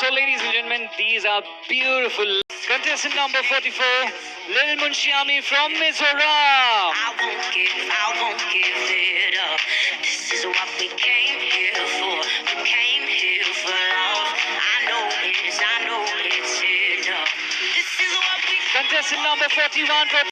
So, ladies and gentlemen, these are beautiful. Contestant number 44, Lil Munshiami from Mizoram. I won't give it up. This is what we came here for. We came here for love. I know it's enough. This is what we Contestant number 41 from